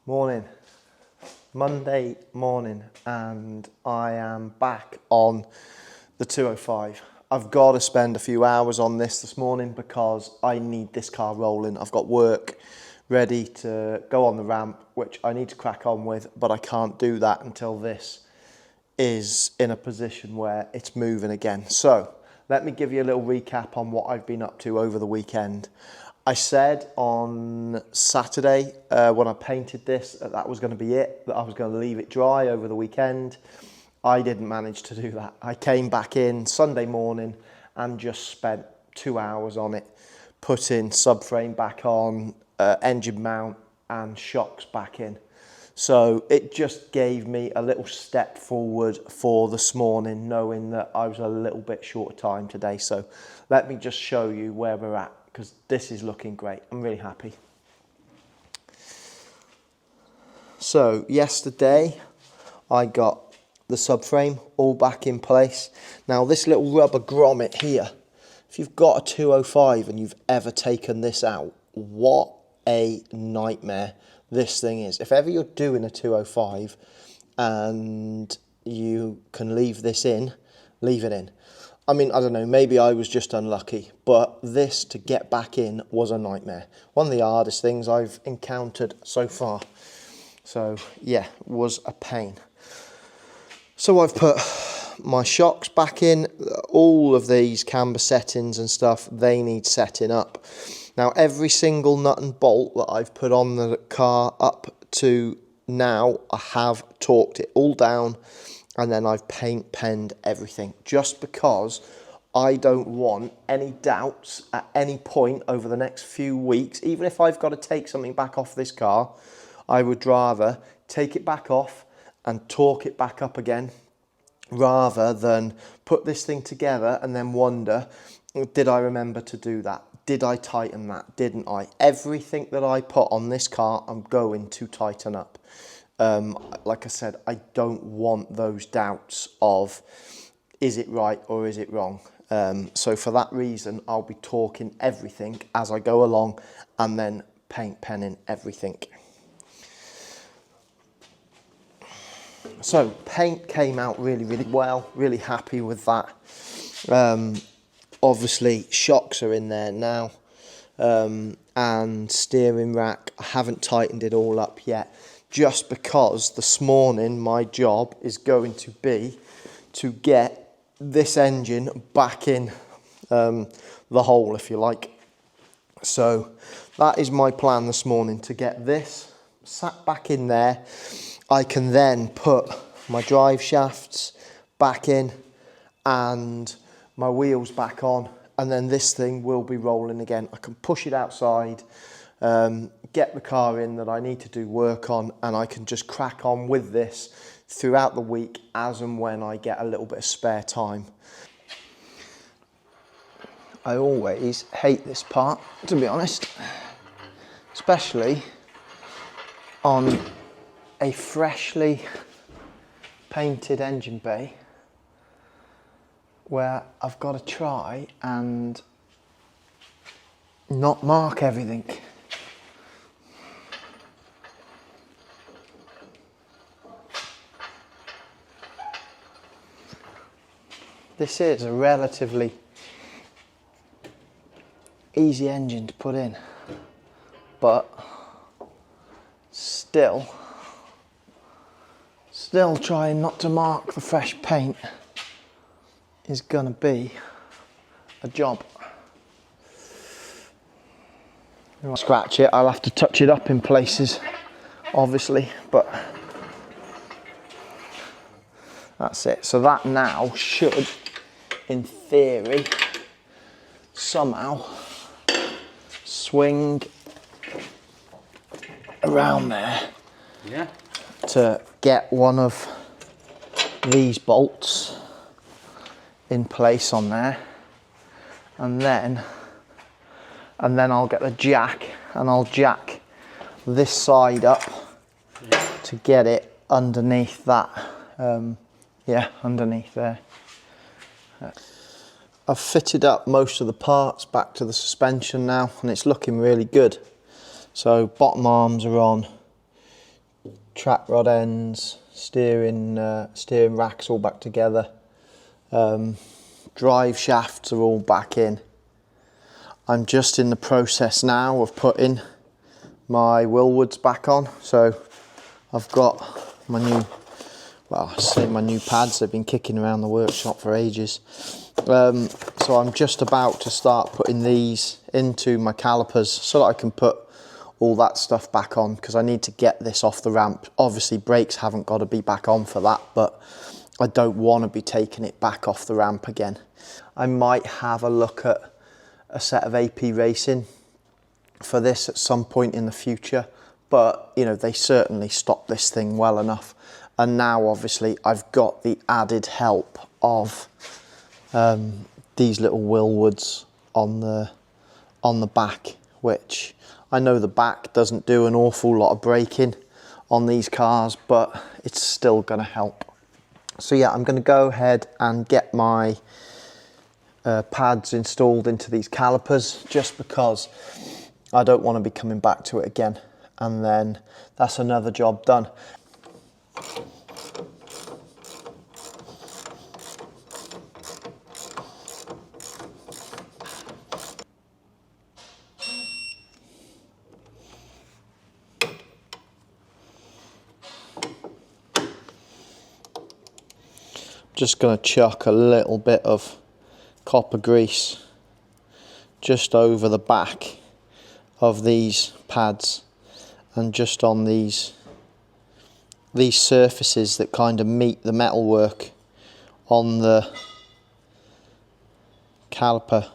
Morning, Monday morning, and I am back on the 205. I've got to spend a few hours on this morning because I need this car rolling. I've got work ready to go on the ramp, which I need to crack on with, but I can't do that until this is in a position where it's moving again. So let me give you a little recap on what I've been up to over the weekend. I said on Saturday when I painted this that was going to be it, that I was going to leave it dry over the weekend. I didn't manage to do that. I came back in Sunday morning and just spent 2 hours on it, putting subframe back on, engine mount and shocks back in. So it just gave me a little step forward for this morning, knowing that I was a little bit short of time today. So let me just show you where we're at, because this is looking great. I'm really happy. So yesterday I got the subframe all back in place. Now this little rubber grommet here, if you've got a 205 and you've ever taken this out, what a nightmare this thing is. If ever you're doing a 205 and you can leave this in, leave it in. I mean, I don't know, maybe I was just unlucky, but this to get back in was a nightmare. One of the hardest things I've encountered so far. So yeah, was a pain. So I've put my shocks back in. All of these camber settings and stuff, they need setting up. Now every single nut and bolt that I've put on the car up to now, I have torqued it all down, and then I've paint penned everything, just because I don't want any doubts at any point over the next few weeks. Even if I've got to take something back off this car, I would rather take it back off and torque it back up again, rather than put this thing together and then wonder, did I remember to do that? Did I tighten that? Didn't I? Everything that I put on this car, I'm going to tighten up. Like I said, I don't want those doubts of, is it right or is it wrong? So for that reason, I'll be torquing everything as I go along and then paint penning everything. So paint came out really, really well. Really happy with that. Obviously shocks are in there now, and steering rack. I haven't tightened it all up yet, just because this morning my job is going to be to get this engine back in the hole, if you like. So that is my plan this morning, to get this sat back in there. I can then put my drive shafts back in and my wheels back on, and then this thing will be rolling again. I can push it outside, get the car in that I need to do work on, and I can just crack on with this throughout the week as and when I get a little bit of spare time. I always hate this part, to be honest, especially on a freshly painted engine bay, where I've got to try and not mark everything. This is a relatively easy engine to put in, but still trying not to mark the fresh paint is gonna be a job. I'll scratch it, I'll have to touch it up in places, obviously, but that's it. So that now should, in theory, somehow swing around there, yeah, to get one of these bolts in place on there, and then I'll get the jack and I'll jack this side up to get it underneath that, yeah, underneath there. I've fitted up most of the parts back to the suspension now, and it's looking really good. So bottom arms are on, track rod ends, steering racks all back together. Drive shafts are all back in. I'm just in the process now of putting my Willwoods back on. So I've got my new, well, I say my new pads. They've been kicking around the workshop for ages. So I'm just about to start putting these into my calipers so that I can put all that stuff back on, because I need to get this off the ramp. Obviously brakes haven't got to be back on for that, but I don't want to be taking it back off the ramp again. I might have a look at a set of AP Racing for this at some point in the future, but you know, they certainly stopped this thing well enough. And now obviously I've got the added help of these little Willwoods on the back, which I know the back doesn't do an awful lot of braking on these cars, but it's still going to help. So yeah, I'm going to go ahead and get my pads installed into these calipers, just because I don't want to be coming back to it again, and then that's another job done. Just going to chuck a little bit of copper grease just over the back of these pads and just on these surfaces that kind of meet the metalwork on the caliper,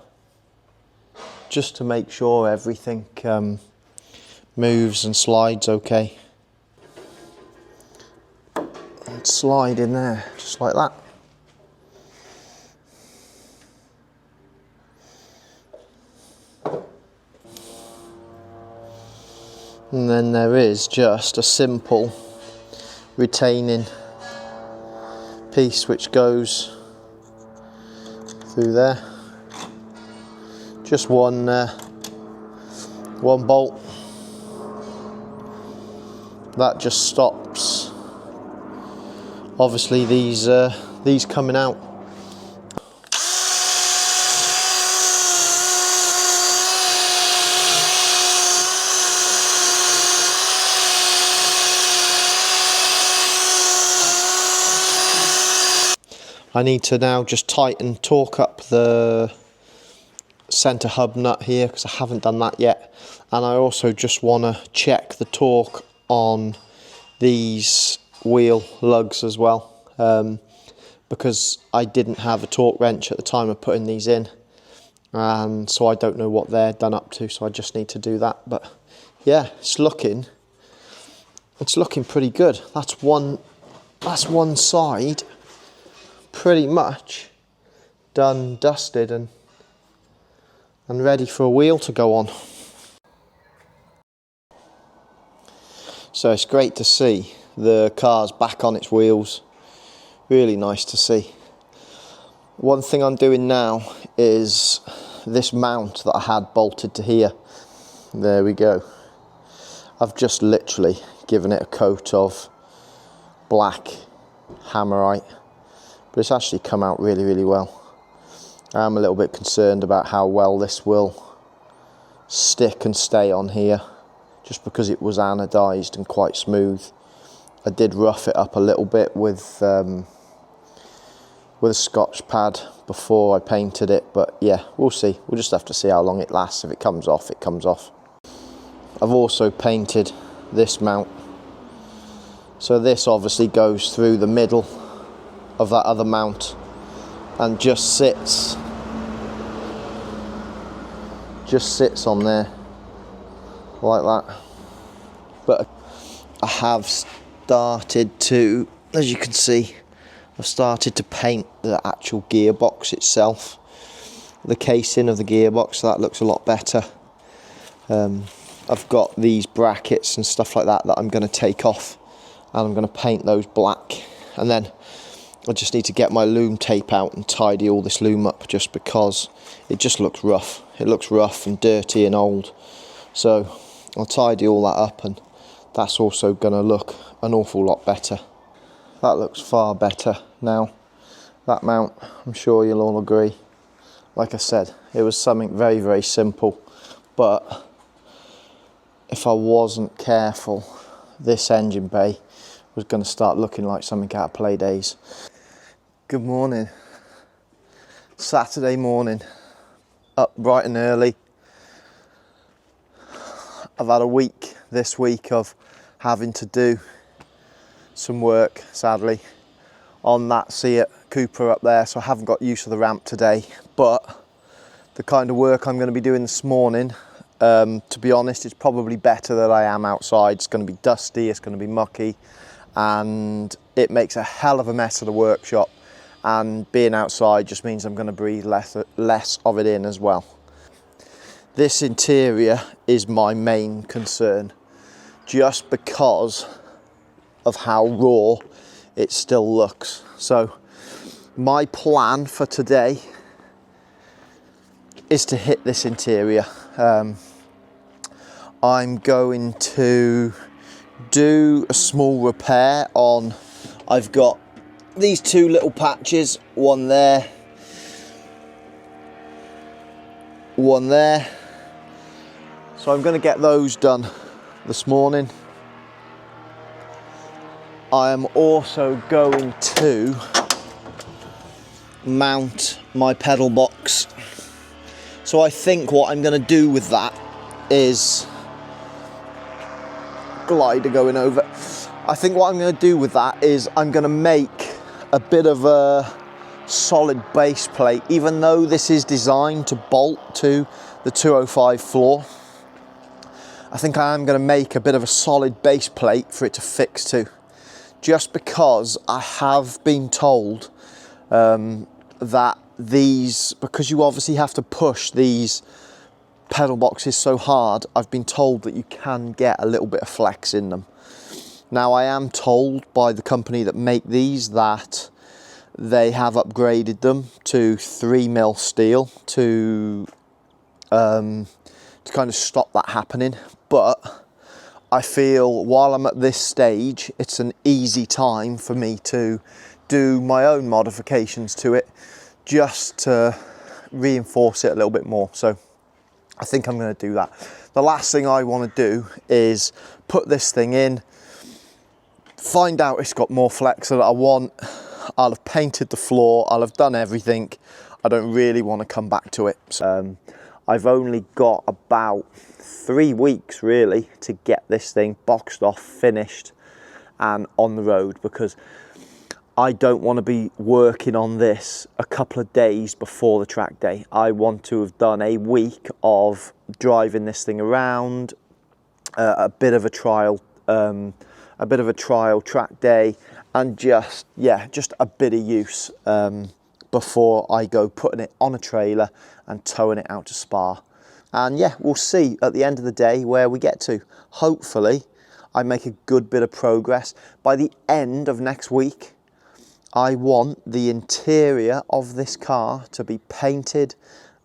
just to make sure everything moves and slides okay. And slide in there just like that. And then there is just a simple retaining piece which goes through there. Just one bolt. That just stops obviously these coming out. I need to now just torque up the centre hub nut here, because I haven't done that yet. And I also just want to check the torque on these wheel lugs as well, because I didn't have a torque wrench at the time of putting these in, and so I don't know what they're done up to, so I just need to do that. But yeah, it's looking pretty good. That's one side pretty much done, dusted and ready for a wheel to go on. So it's great to see the car's back on its wheels. Really nice to see. One thing I'm doing now is this mount that I had bolted to here. There we go. I've just literally given it a coat of black hammerite, but it's actually come out really, really well. I'm a little bit concerned about how well this will stick and stay on here, just because it was anodised and quite smooth. I did rough it up a little bit with a Scotch pad before I painted it, but yeah, we'll see. We'll just have to see how long it lasts. If it comes off, it comes off. I've also painted this mount. So this obviously goes through the middle of that other mount and just sits on there like that. But I have started to, as you can see, I've started to paint the actual gearbox itself, the casing of the gearbox, so that looks a lot better. I've got these brackets and stuff like that I'm going to take off, and I'm going to paint those black, and then I just need to get my loom tape out and tidy all this loom up, just because it just looks rough. It looks rough and dirty and old. So I'll tidy all that up, and that's also going to look an awful lot better. That looks far better now. That mount, I'm sure you'll all agree, like I said, it was something very, very simple, but if I wasn't careful, this engine bay was going to start looking like something out of Play Days. Good morning. Saturday morning, up bright and early. I've had a week this week of having to do some work, sadly, on that Seat Cooper up there, so I haven't got use of the ramp today, but the kind of work I'm going to be doing this morning, to be honest, it's probably better that I am outside. It's going to be dusty, it's going to be mucky, and it makes a hell of a mess of the workshop, and being outside just means I'm going to breathe less of it in as well. This interior is my main concern, just because of how raw it still looks. So my plan for today is to hit this interior. I'm going to do a small repair on, I've got these two little patches, one there, one there. So I'm going to get those done this morning. I am also going to mount my pedal box. So I think what I'm going to do with that is glider going over. I think what I'm going to do with that is I'm going to make a bit of a solid base plate, even though this is designed to bolt to the 205 floor. I think I am going to make a bit of a solid base plate for it to fix to, just because I have been told that these, because you obviously have to push these pedal boxes so hard, I've been told that you can get a little bit of flex in them. Now, I am told by the company that make these that they have upgraded them to 3mm steel to kind of stop that happening. But I feel while I'm at this stage, it's an easy time for me to do my own modifications to it, just to reinforce it a little bit more. So I think I'm going to do that. The last thing I want to do is put this thing in, find out it's got more flex that I want. I'll have painted the floor, I'll have done everything. I don't really want to come back to it. So, I've only got about 3 weeks really to get this thing boxed off, finished and on the road, because I don't want to be working on this a couple of days before the track day. I want to have done a week of driving this thing around, a bit of a trial track day, and just a bit of use before I go putting it on a trailer and towing it out to Spa. And yeah, we'll see at the end of the day where we get to. Hopefully I make a good bit of progress. By the end of next week, I want the interior of this car to be painted,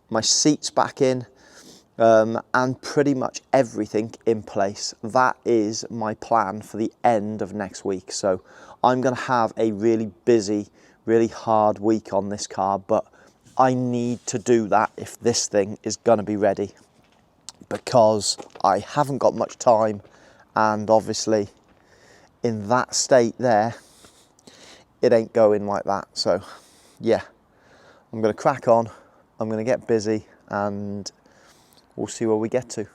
my seats back in, and pretty much everything in place. That is my plan for the end of next week. So I'm going to have a really busy, really hard week on this car, but I need to do that if this thing is going to be ready, because I haven't got much time, and obviously in that state there, it ain't going like that. So yeah, I'm going to crack on, I'm going to get busy, and we'll see where we get to.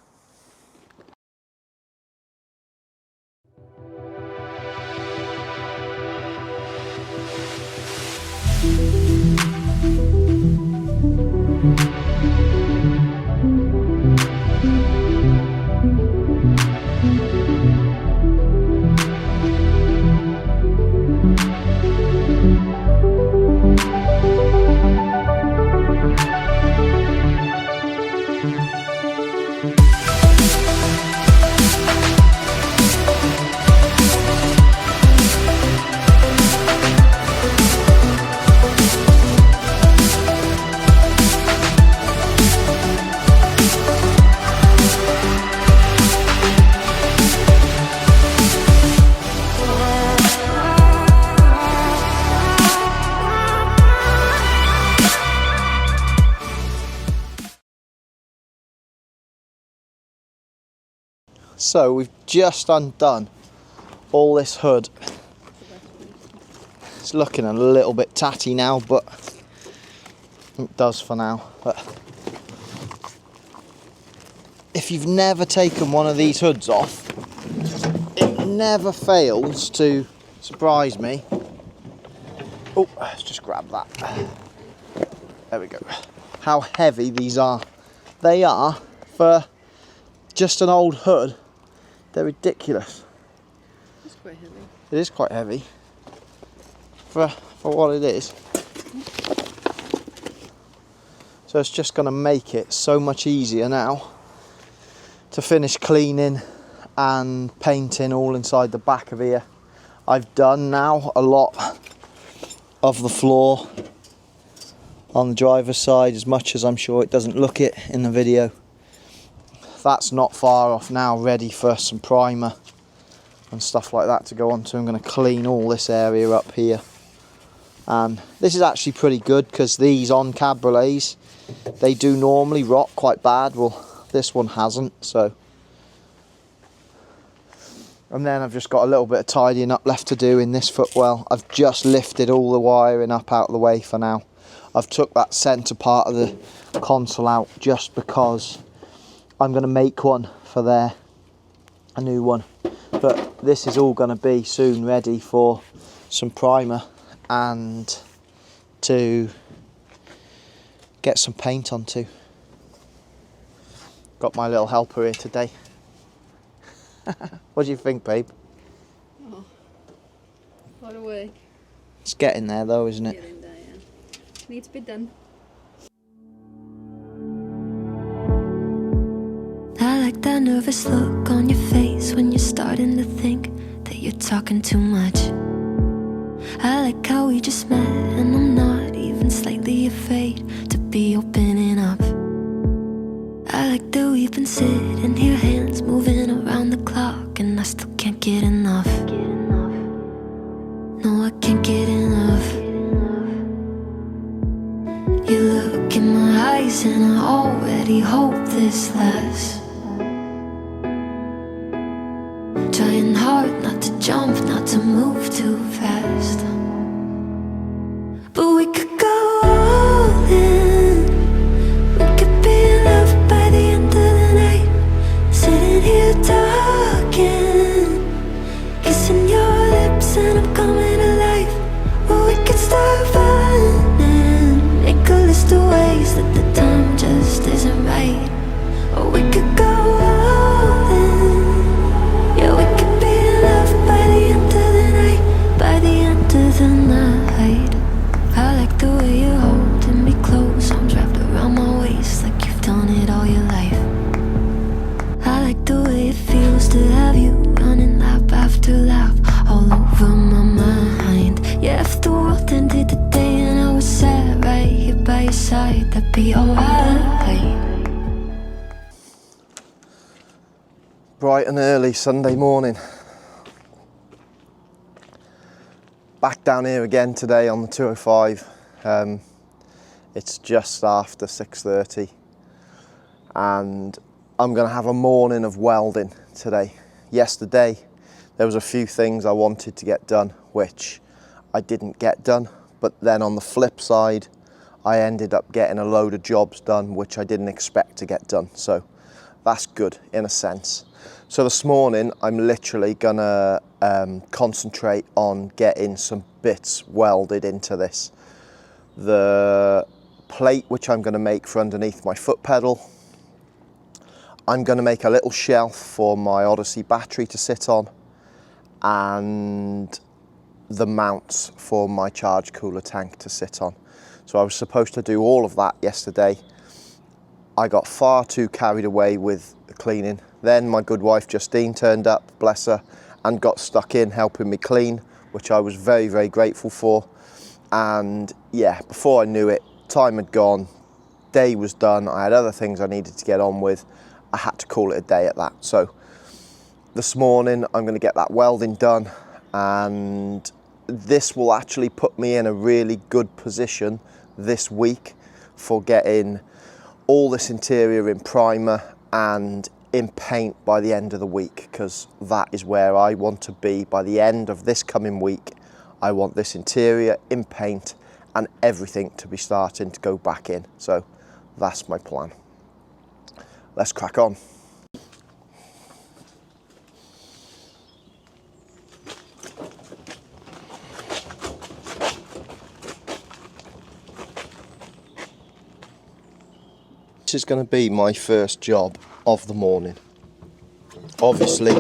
So we've just undone all this hood. It's looking a little bit tatty now, but it does for now. But if you've never taken one of these hoods off, it never fails to surprise me. Oh, let's just grab that. There we go. How heavy these are. They are, for just an old hood, they're ridiculous. It's quite heavy. It is quite heavy for what it is. So it's just going to make it so much easier now to finish cleaning and painting all inside the back of here. I've done now a lot of the floor on the driver's side, as much as I'm sure it doesn't look it in the video. That's not far off now, ready for some primer and stuff like that to go on to. I'm going to clean all this area up here. And this is actually pretty good, because these on cabriolets, they do normally rot quite bad. Well, this one hasn't, so. And then I've just got a little bit of tidying up left to do in this footwell. I've just lifted all the wiring up out of the way for now. I've took that centre part of the console out just because I'm going to make one for there, a new one. But this is all going to be soon ready for some primer and to get some paint onto. Got my little helper here today. What do you think, babe? Oh, what a work. It's getting there though, isn't it? Getting there, yeah. Needs to be done. I like that nervous look on your face when you're starting to think that you're talking too much. I like how we just met and I'm not even slightly afraid to be opening up. I like that we've been sitting here, hands moving around the clock, and I still can't get enough. No, I can't get enough. You look in my eyes and I already hope this lasts. Trying hard not to jump, not to move too fast. But we could go all in. We could be in love by the end of the night. Sitting here talking, kissing your lips and I'm coming alive. Or we could start running, make a list of ways that the time just isn't right. Or we could go all in. Yeah, we could be in love by the end of the night. By the end of the night. I like the way you're holding me close, arms wrapped around my waist like you've done it all your life. I like the way it feels to have you running lap after lap all over my mind. Yeah, if the world ended today and I was sat right here by your side, that'd be alright. Bright and early Sunday morning. Back down here again today on the 205. It's just after 6:30 and I'm going to have a morning of welding today. Yesterday there was a few things I wanted to get done which I didn't get done, but then on the flip side I ended up getting a load of jobs done which I didn't expect to get done, so that's good in a sense. So this morning I'm literally gonna concentrate on getting some bits welded into this. The plate which I'm gonna make for underneath my foot pedal. I'm gonna make a little shelf for my Odyssey battery to sit on, and the mounts for my charge cooler tank to sit on. So I was supposed to do all of that yesterday. I got far too carried away with the cleaning. Then my good wife Justine turned up, bless her, and got stuck in helping me clean, which I was very, very grateful for. And yeah, before I knew it, time had gone, day was done, I had other things I needed to get on with. I had to call it a day at that. So this morning I'm going to get that welding done, and this will actually put me in a really good position this week for getting all this interior in primer and in paint by the end of the week, because that is where I want to be by the end of this coming week. I want this interior in paint and everything to be starting to go back in. So that's my plan. Let's crack on. This is going to be my first job of the morning. Obviously,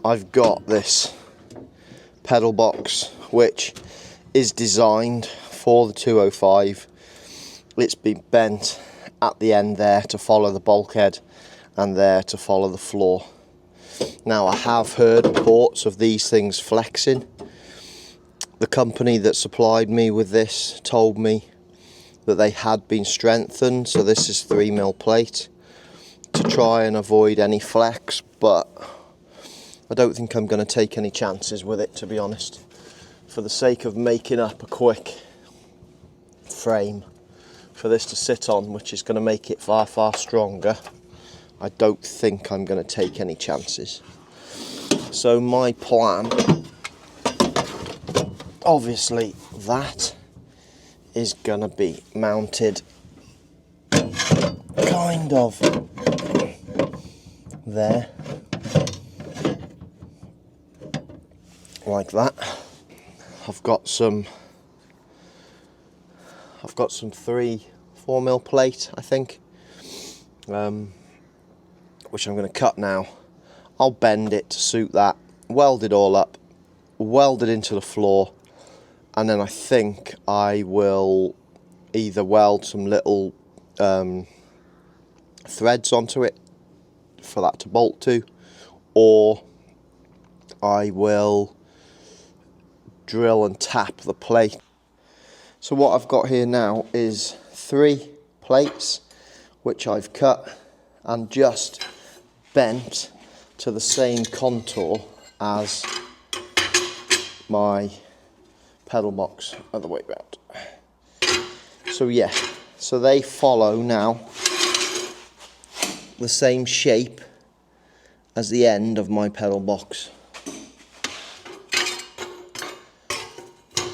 I've got this pedal box which is designed for the 205. It's been bent at the end there to follow the bulkhead and there to follow the floor. Now, I have heard reports of these things flexing. The company that supplied me with this told me that they had been strengthened, so this is 3mm plate to try and avoid any flex, but I don't think I'm going to take any chances with it, to be honest. For the sake of making up a quick frame for this to sit on, which is going to make it far, far stronger, I don't think I'm going to take any chances. So my plan, obviously, that is gonna be mounted kind of there, like that. I've got some 3-4mm plate, I think, which I'm going to cut now. I'll bend it to suit that, weld it all up, weld it into the floor, and then I think I will either weld some little threads onto it for that to bolt to, or I will drill and tap the plate. So what I've got here now is 3 plates which I've cut and just bent to the same contour as my pedal box, other way round. So yeah, so they follow now the same shape as the end of my pedal box.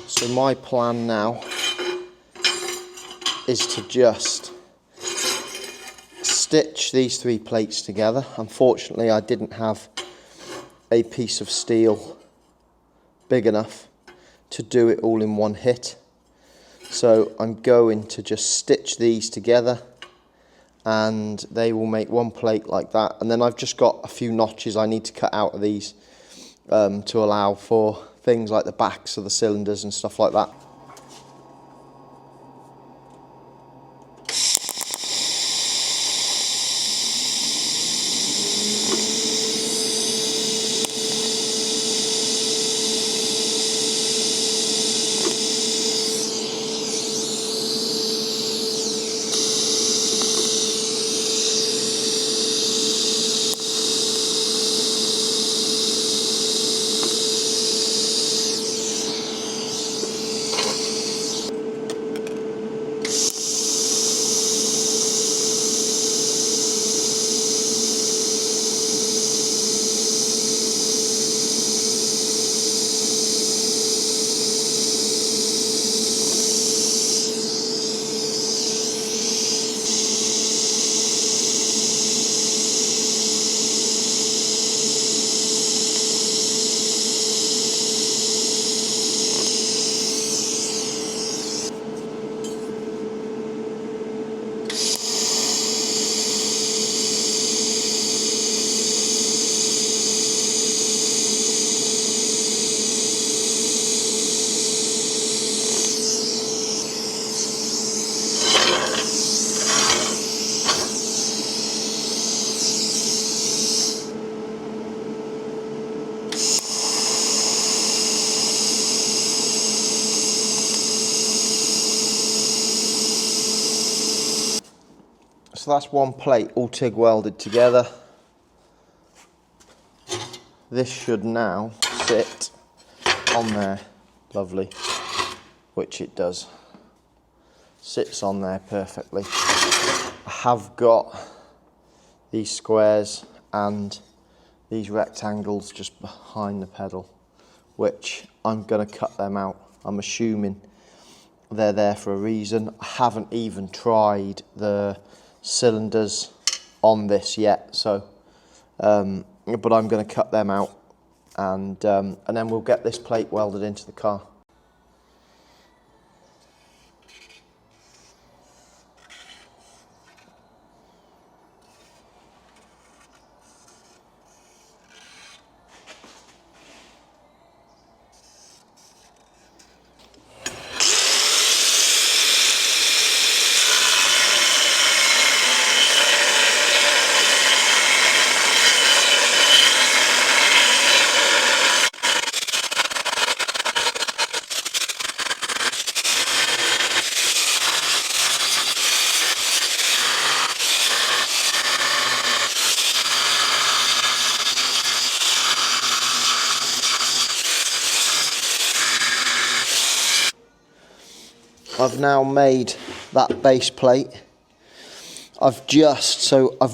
So my plan now is to just stitch these 3 plates together. Unfortunately, I didn't have a piece of steel big enough to do it all in one hit. So I'm going to just stitch these together and they will make one plate like that. And then I've just got a few notches I need to cut out of these to allow for things like the backs of the cylinders and stuff like that. So that's one plate all TIG welded together. This should now sit on there, lovely, which it does. Sits on there perfectly. I have got these squares and these rectangles just behind the pedal, which I'm going to cut them out. I'm assuming they're there for a reason. I haven't even tried the cylinders on this yet, so but I'm going to cut them out, and then we'll get this plate welded into the car. I've now made that base plate. I've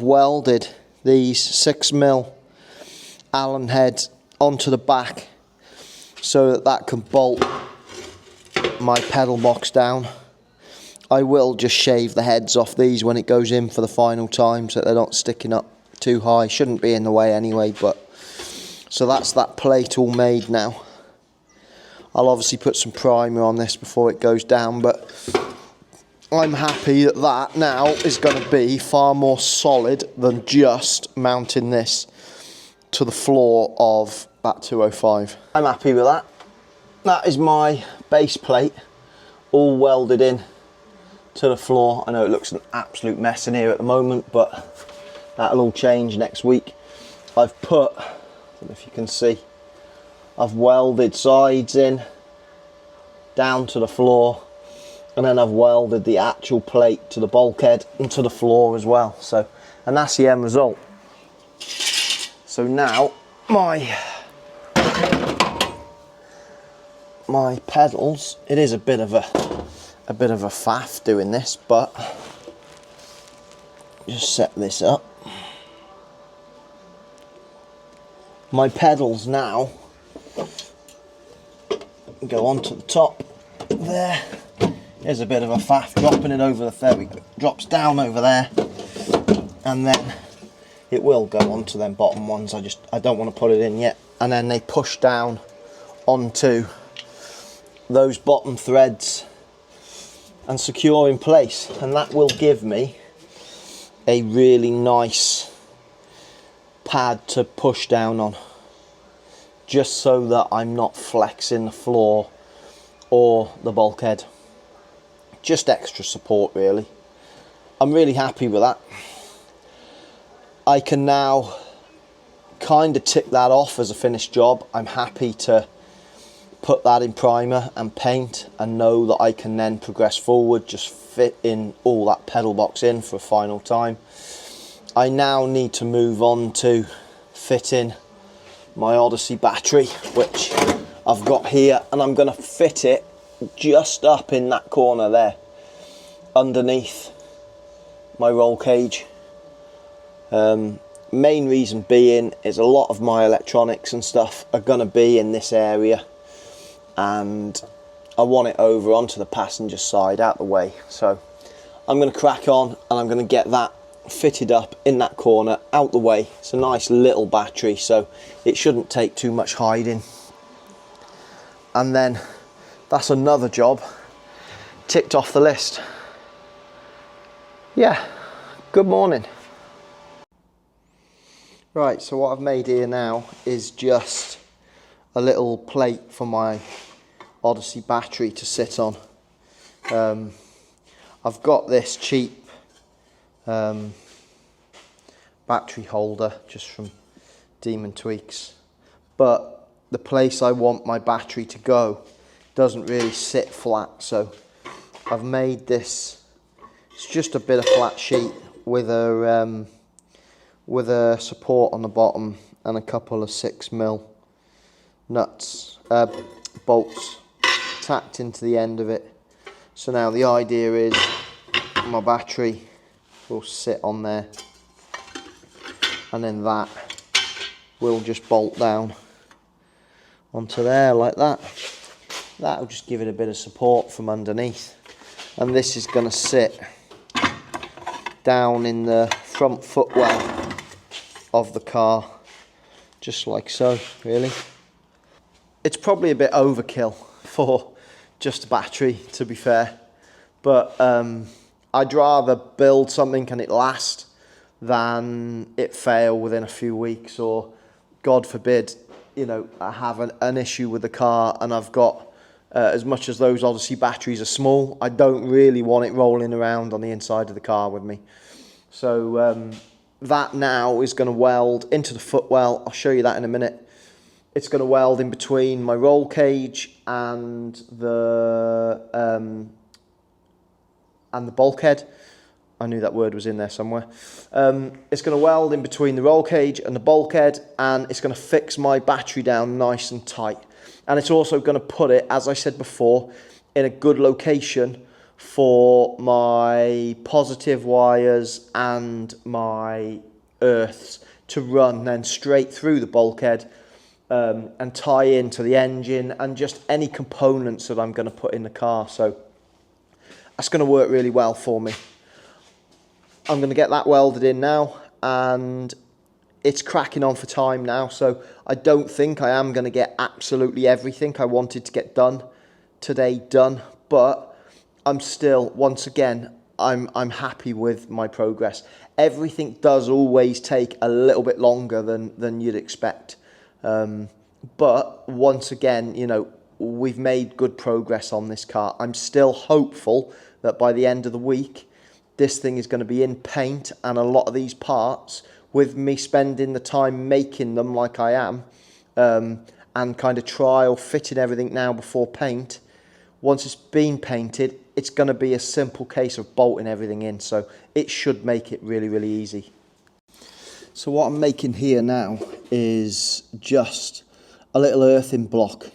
welded these 6mm Allen heads onto the back so that can bolt my pedal box down. I will just shave the heads off these when it goes in for the final time so that they're not sticking up too high. Shouldn't be in the way anyway, but so that's that plate all made now. I'll obviously put some primer on this before it goes down, but I'm happy that that now is going to be far more solid than just mounting this to the floor of that 205. I'm happy with that. That is my base plate all welded in to the floor. I know it looks an absolute mess in here at the moment, but that'll all change next week. I've put, I don't know if you can see, I've welded sides in down to the floor, and then I've welded the actual plate to the bulkhead and to the floor as well. So, and that's the end result. So now my pedals, it is a bit of a faff doing this, but just set this up. My pedals now go onto the top there. There's a bit of a faff dropping it over the, there we go, drops down over there, and then it will go onto them bottom ones. I don't want to put it in yet, and then they push down onto those bottom threads and secure in place, and that will give me a really nice pad to push down on, just so that I'm not flexing the floor or the bulkhead. Just extra support really. I'm really happy with that. I can now kind of tick that off as a finished job. I'm happy to put that in primer and paint and know that I can then progress forward, just fit in all that pedal box in for a final time. I now need to move on to fitting my Odyssey battery, which I've got here, and I'm going to fit it just up in that corner there underneath my roll cage. Main reason being is a lot of my electronics and stuff are going to be in this area, and I want it over onto the passenger side out the way. So I'm going to crack on and I'm going to get that fitted up in that corner out the way. It's a nice little battery, so it shouldn't take too much hiding. And then that's another job ticked off the list. Yeah, good morning. Right, so what I've made here now is just a little plate for my Odyssey battery to sit on. I've got this cheap battery holder just from Demon Tweaks, but the place I want my battery to go doesn't really sit flat, so I've made this. It's just a bit of flat sheet with a support on the bottom and a couple of 6mm nuts, bolts tacked into the end of it. So now the idea is my battery will sit on there and then that will just bolt down onto there like that. That'll just give it a bit of support from underneath, and this is going to sit down in the front footwell of the car, just like so, really. It's probably a bit overkill for just a battery, to be fair, but I'd rather build something and it last than it fail within a few weeks, or God forbid, you know, I have an issue with the car and I've got, as much as those Odyssey batteries are small, I don't really want it rolling around on the inside of the car with me. So that now is going to weld into the footwell. I'll show you that in a minute. It's going to weld in between my roll cage and the bulkhead. I knew that word was in there somewhere. It's going to weld in between the roll cage and the bulkhead, and it's going to fix my battery down nice and tight. And it's also going to put it, as I said before, in a good location for my positive wires and my earths to run then straight through the bulkhead, and tie into the engine and just any components that I'm going to put in the car. So that's going to work really well for me. I'm going to get that welded in now, and it's cracking on for time now, so I don't think I am going to get absolutely everything I wanted to get done today done, but I'm still, once again, I'm happy with my progress. Everything does always take a little bit longer than you'd expect, but once again, you know, we've made good progress on this car. I'm still hopeful that by the end of the week, this thing is going to be in paint, and a lot of these parts, with me spending the time making them like I am, and kind of trial fitting everything now before paint, once it's been painted, it's going to be a simple case of bolting everything in, so it should make it really, really easy. So what I'm making here now is just a little earthing block.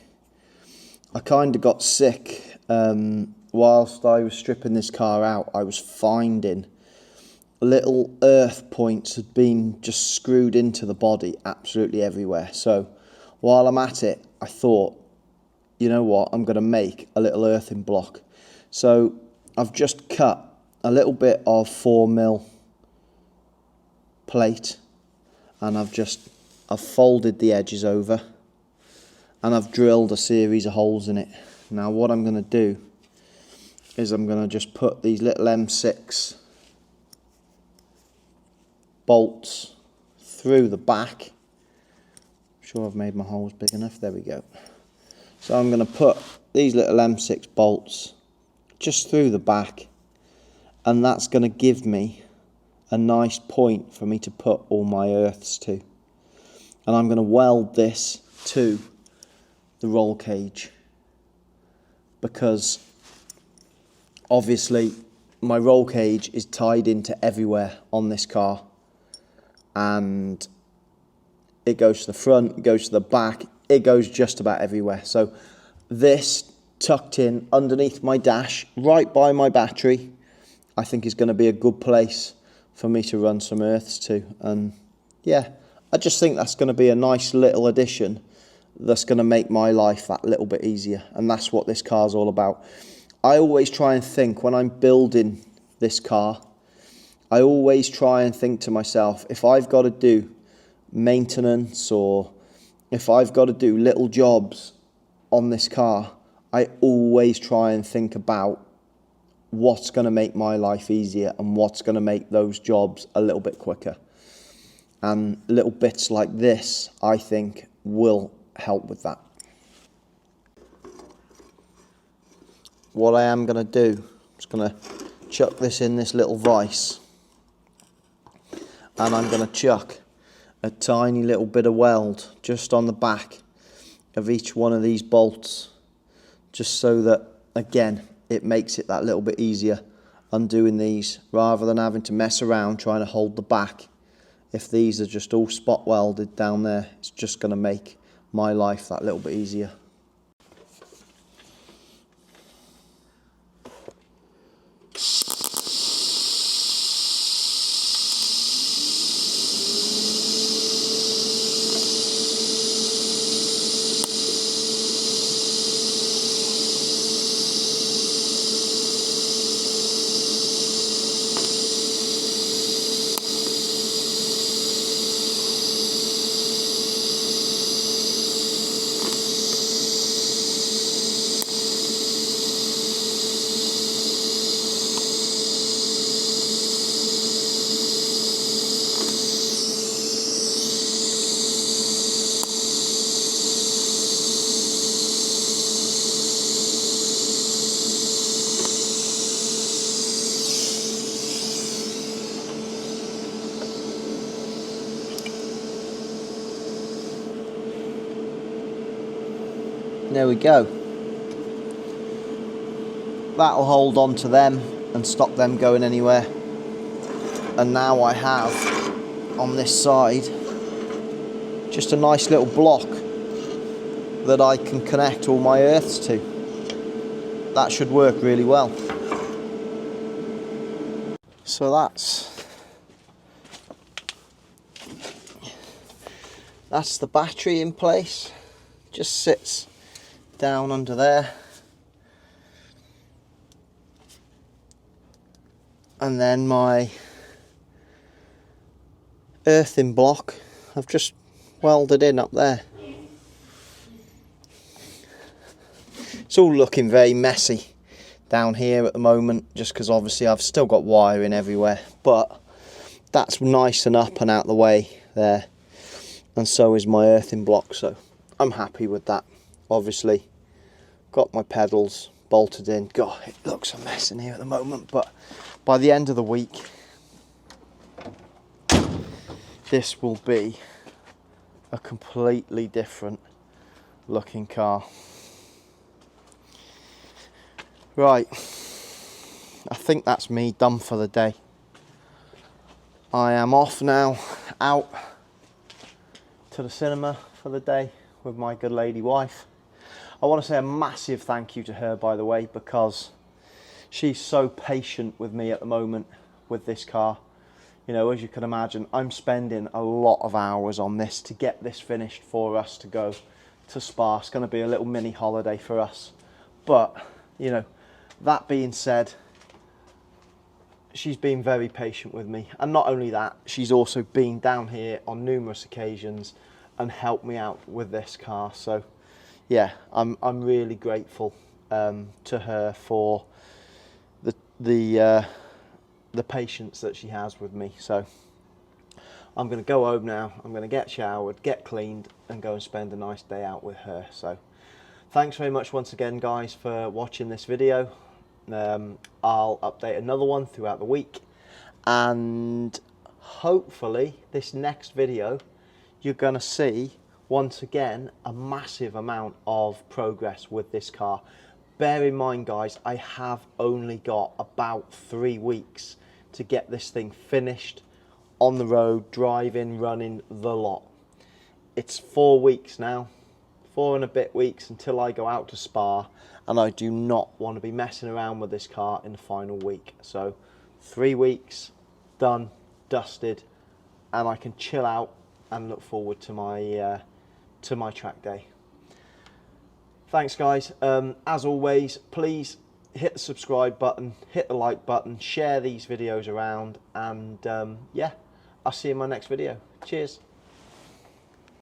I kind of got sick whilst I was stripping this car out. I was finding little earth points had been just screwed into the body absolutely everywhere. So while I'm at it, I thought, you know what, I'm going to make a little earthing block. So I've just cut a little bit of 4mm plate, and I've folded the edges over, and I've drilled a series of holes in it. Now what I'm going to do is I'm going to just put these little M6 bolts through the back. I'm sure I've made my holes big enough. There we go. So I'm going to put these little M6 bolts just through the back, and that's going to give me a nice point for me to put all my earths to. And I'm going to weld this to the roll cage, because obviously my roll cage is tied into everywhere on this car, and it goes to the front, it goes to the back, it goes just about everywhere. So this tucked in underneath my dash, right by my battery, I think is going to be a good place for me to run some earths to. And yeah, I just think that's going to be a nice little addition that's going to make my life that little bit easier, and that's what this car's all about. I always try and think, when I'm building this car, I always try and think to myself, if I've got to do maintenance or if I've got to do little jobs on this car, I always try and think about what's going to make my life easier and what's going to make those jobs a little bit quicker. And little bits like this, I think, will help with that. What I am going to do, I'm just going to chuck this in this little vise, and I'm going to chuck a tiny little bit of weld just on the back of each one of these bolts, just so that, again, it makes it that little bit easier undoing these, rather than having to mess around trying to hold the back. If these are just all spot welded down there, it's just going to make my life that little bit easier. There we go. That'll hold on to them and stop them going anywhere. And now I have on this side just a nice little block that I can connect all my earths to. That should work really well. So that's the battery in place. Just sits down under there. And then my earthing block I've just welded in up there. It's all looking very messy down here at the moment, just because obviously I've still got wiring everywhere, but that's nice and up and out the way there, and so is my earthing block, so I'm happy with that. Obviously got my pedals bolted in. God, it looks a mess in here at the moment, but by the end of the week this will be a completely different looking car. Right, I think that's me done for the day. I am off now, out to the cinema for the day with my good lady wife. I want to say a massive thank you to her, by the way, because she's so patient with me at the moment with this car. You know, as you can imagine, I'm spending a lot of hours on this to get this finished for us to go to Spa. It's going to be a little mini holiday for us. But, you know, that being said, she's been very patient with me. And not only that, she's also been down here on numerous occasions and helped me out with this car. So, yeah, I'm really grateful to her for the patience that she has with me. So I'm going to go home now. I'm going to get showered, get cleaned, and go and spend a nice day out with her. So thanks very much once again, guys, for watching this video. I'll update another one throughout the week, and hopefully this next video you're going to see once again a massive amount of progress with this car. Bear in mind, guys, I have only got about 3 weeks to get this thing finished, on the road, driving, running, the lot. It's 4 weeks now, 4 and a bit weeks until I go out to Spa, and I do not want to be messing around with this car in the final week. So 3 weeks, done, dusted, and I can chill out and look forward to my track day. Thanks, guys. As always, please hit the subscribe button, hit the like button, share these videos around, and yeah, I'll see you in my next video. Cheers.